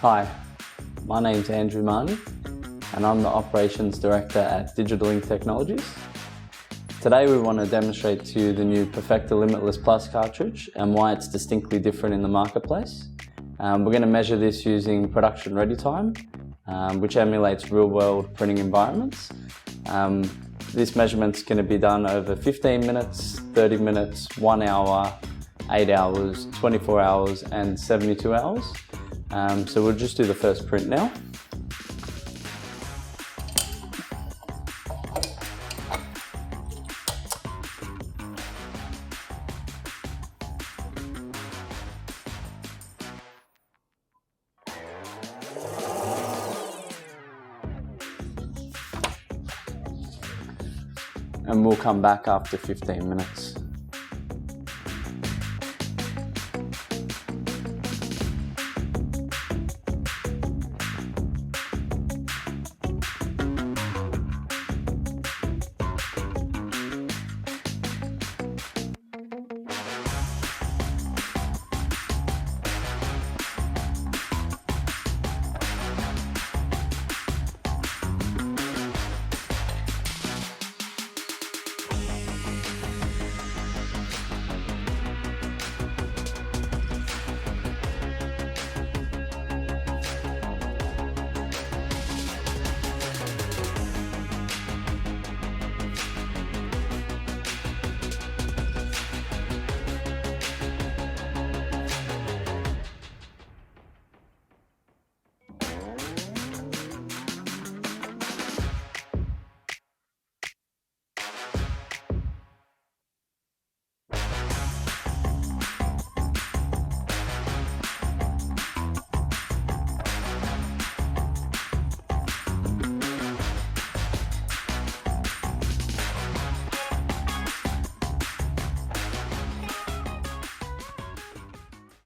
Hi, my name's Andrew Marnie and I'm the Operations Director at Digital Ink Technologies. Today we want to demonstrate to you the new PERFECTA Limitless Plus cartridge and why it's distinctly different in the marketplace. We're going to measure this using production ready time, which emulates real-world printing environments. This measurement's going to be done over 15 minutes, 30 minutes, 1 hour, 8 hours, 24 hours and 72 hours. So we'll just do the first print now. And we'll come back after 15 minutes.